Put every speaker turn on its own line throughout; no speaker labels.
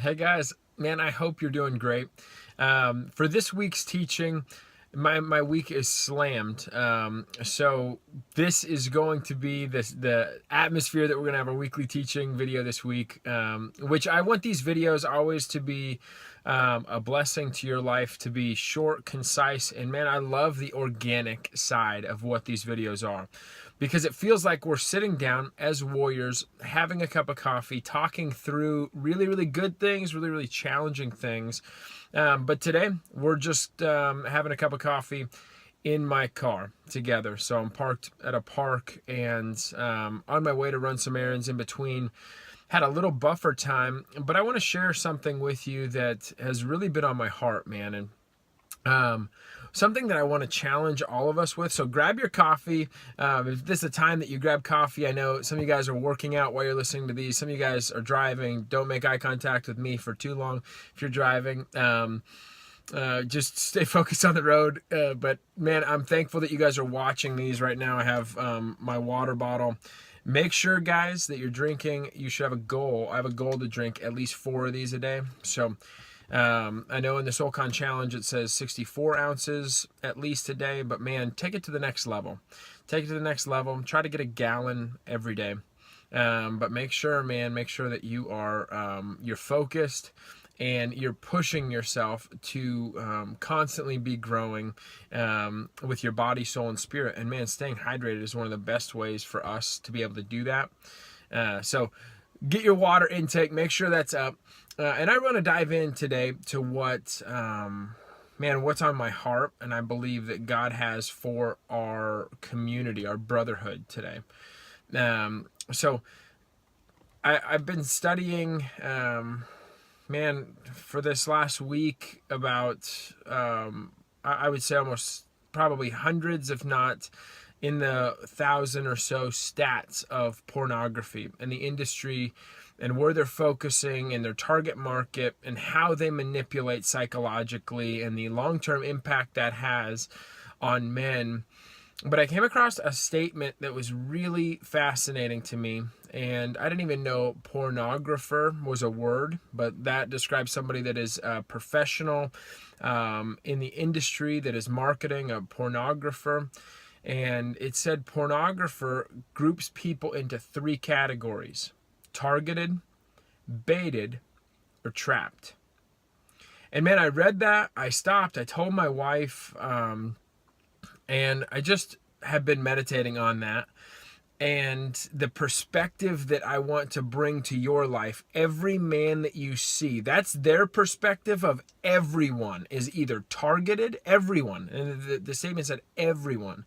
Hey guys, man, I hope you're doing great. For this week's teaching, my week is slammed. So this is going to be the atmosphere that we're gonna have a weekly teaching video this week. Which I want these videos always to be a blessing to your life, to be short, concise, and man, I love the organic side of what these videos are. Because it feels like we're sitting down as warriors, having a cup of coffee, talking through really, really good things, really, really challenging things. But today, we're just having a cup of coffee in my car together. So I'm parked at a park and on my way to run some errands in between. Had a little buffer time, but I want to share something with you that has really been on my heart, man. And something that I want to challenge all of us with. So grab your coffee. If this is a time that you grab coffee, I know some of you guys are working out while you're listening to these. Some of you guys are driving. Don't make eye contact with me for too long if you're driving. Just stay focused on the road. But man, I'm thankful that you guys are watching these right now. I have my water bottle. Make sure, guys, that you're drinking. You should have a goal. I have a goal to drink at least 4 of these a day. So I know in the Soulcon challenge it says 64 ounces at least a day, but man, take it to the next level. Take it to the next level. Try to get a gallon every day. But make sure, man, make sure that you are you're focused and you're pushing yourself to constantly be growing with your body, soul, and spirit. And man, staying hydrated is one of the best ways for us to be able to do that. So get your water intake. Make sure that's up. And I want to dive in today to what's on my heart, and I believe that God has for our community, our brotherhood today. So I've been studying, for this last week about, I would say almost probably hundreds, if not in the 1,000 or so stats of pornography and the industry and where they're focusing and their target market and how they manipulate psychologically and the long-term impact that has on men. But I came across a statement that was really fascinating to me, and I didn't even know pornographer was a word, but that describes somebody that is a professional in the industry that is marketing, a pornographer. And it said pornographer groups people into 3 categories: targeted, baited, or trapped. And man, I read that, I stopped, I told my wife, and I just have been meditating on that. And the perspective that I want to bring to your life, every man that you see, that's their perspective of everyone is either targeted, everyone, and the statement said everyone.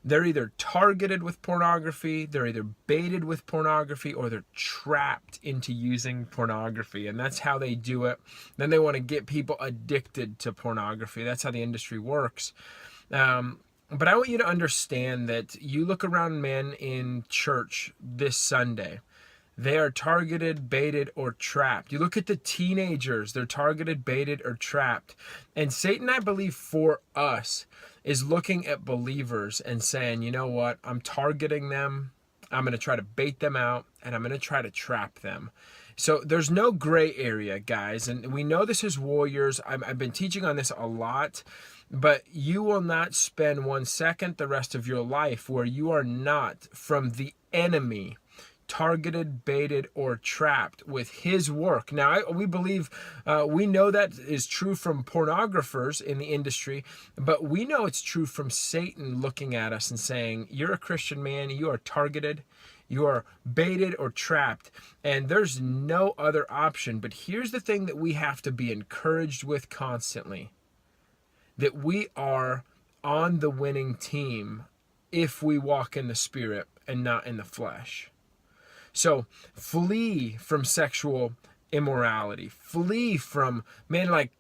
They're either targeted with pornography, they're either baited with pornography, or they're trapped into using pornography. And that's how they do it. Then they want to get people addicted to pornography. That's how the industry works. But I want you to understand that you look around men in church this Sunday, they are targeted, baited, or trapped. You look at the teenagers, they're targeted, baited, or trapped. And Satan, I believe, for us, is looking at believers and saying, you know what, I'm targeting them, I'm going to try to bait them out, and I'm going to try to trap them. So there's no gray area, guys. And we know this as warriors. I've been teaching on this a lot. But you will not spend 1 second the rest of your life where you are not from the enemy targeted, baited, or trapped with his work. Now, we believe, we know that is true from pornographers in the industry, but we know it's true from Satan looking at us and saying, you're a Christian man, you are targeted, you are baited or trapped, and there's no other option. But here's the thing that we have to be encouraged with constantly, that we are on the winning team if we walk in the Spirit and not in the flesh. So flee from sexual immorality. Flee from,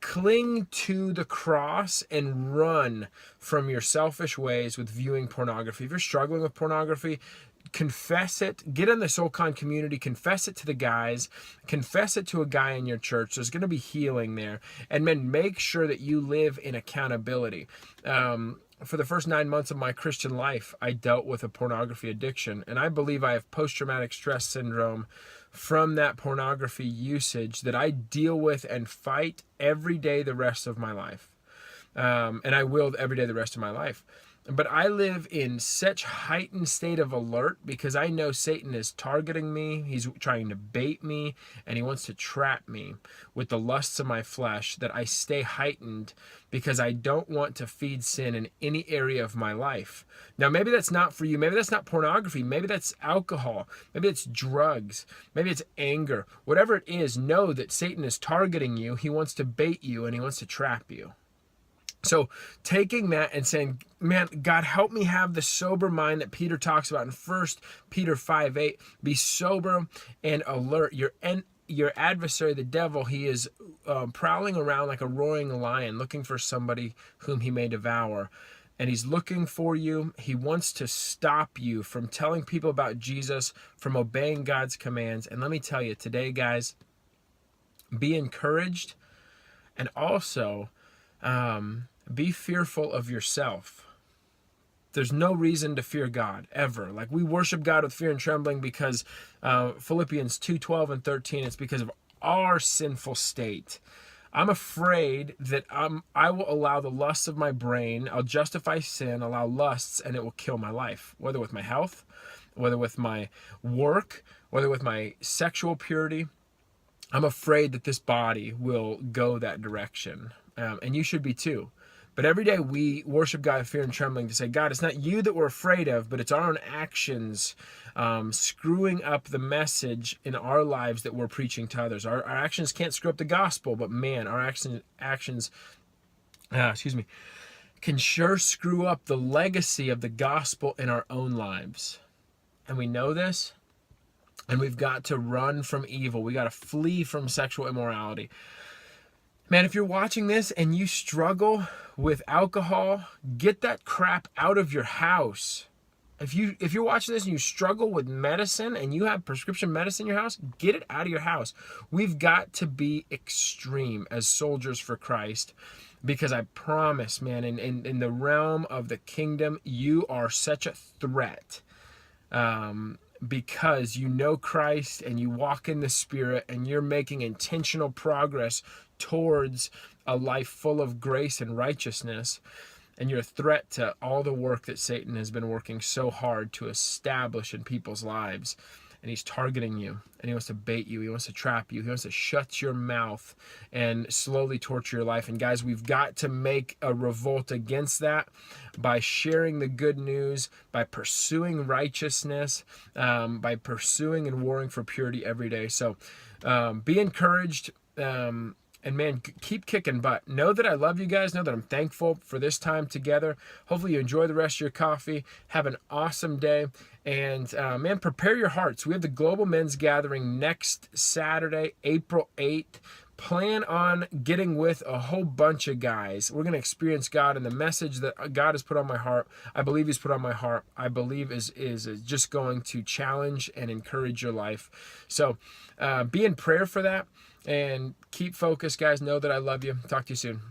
cling to the cross and run from your selfish ways with viewing pornography. If you're struggling with pornography, confess it. Get in the Soulcon community. Confess it to the guys. Confess it to a guy in your church. There's going to be healing there. And men, make sure that you live in accountability. For the first 9 months of my Christian life, I dealt with a pornography addiction. And I believe I have post-traumatic stress syndrome from that pornography usage that I deal with and fight every day the rest of my life. And I will every day the rest of my life. But I live in such heightened state of alert because I know Satan is targeting me. He's trying to bait me, and he wants to trap me with the lusts of my flesh, that I stay heightened because I don't want to feed sin in any area of my life. Now, maybe that's not for you. Maybe that's not pornography. Maybe that's alcohol. Maybe it's drugs. Maybe it's anger. Whatever it is, know that Satan is targeting you. He wants to bait you, and he wants to trap you. So taking that and saying, man, God, help me have the sober mind that Peter talks about in 1 Peter 5:8. Be sober and alert. Your adversary, the devil, he is prowling around like a roaring lion, looking for somebody whom he may devour. And he's looking for you. He wants to stop you from telling people about Jesus, from obeying God's commands. And let me tell you today, guys, be encouraged, and also be fearful of yourself. There's no reason to fear God, ever. Like, we worship God with fear and trembling because Philippians 2:12 and 13, it's because of our sinful state. I'm afraid that I will allow the lusts of my brain, I'll justify sin, allow lusts, and it will kill my life, whether with my health, whether with my work, whether with my sexual purity. I'm afraid that this body will go that direction, and you should be too. But every day we worship God with fear and trembling to say, God, it's not you that we're afraid of, but it's our own actions screwing up the message in our lives that we're preaching to others. Our actions can't screw up the gospel, but man, our actions can sure screw up the legacy of the gospel in our own lives. And we know this, and we've got to run from evil. We got to flee from sexual immorality. Man, if you're watching this and you struggle with alcohol, get that crap out of your house. If you're watching this and you struggle with medicine and you have prescription medicine in your house, get it out of your house. We've got to be extreme as soldiers for Christ, because I promise, man, in the realm of the kingdom, you are such a threat. Because you know Christ and you walk in the Spirit and you're making intentional progress towards a life full of grace and righteousness, and you're a threat to all the work that Satan has been working so hard to establish in people's lives. And he's targeting you, and he wants to bait you, he wants to trap you, he wants to shut your mouth and slowly torture your life. And guys, we've got to make a revolt against that by sharing the good news, by pursuing righteousness, by pursuing and warring for purity every day. So be encouraged. And man, keep kicking butt. Know that I love you guys. Know that I'm thankful for this time together. Hopefully you enjoy the rest of your coffee. Have an awesome day. And man, prepare your hearts. We have the Global Men's Gathering next Saturday, April 8th. Plan on getting with a whole bunch of guys. We're going to experience God, and the message that God has put on my heart, I believe he's put on my heart, I believe is just going to challenge and encourage your life. So be in prayer for that, and keep focused, guys. Know that I love you. Talk to you soon.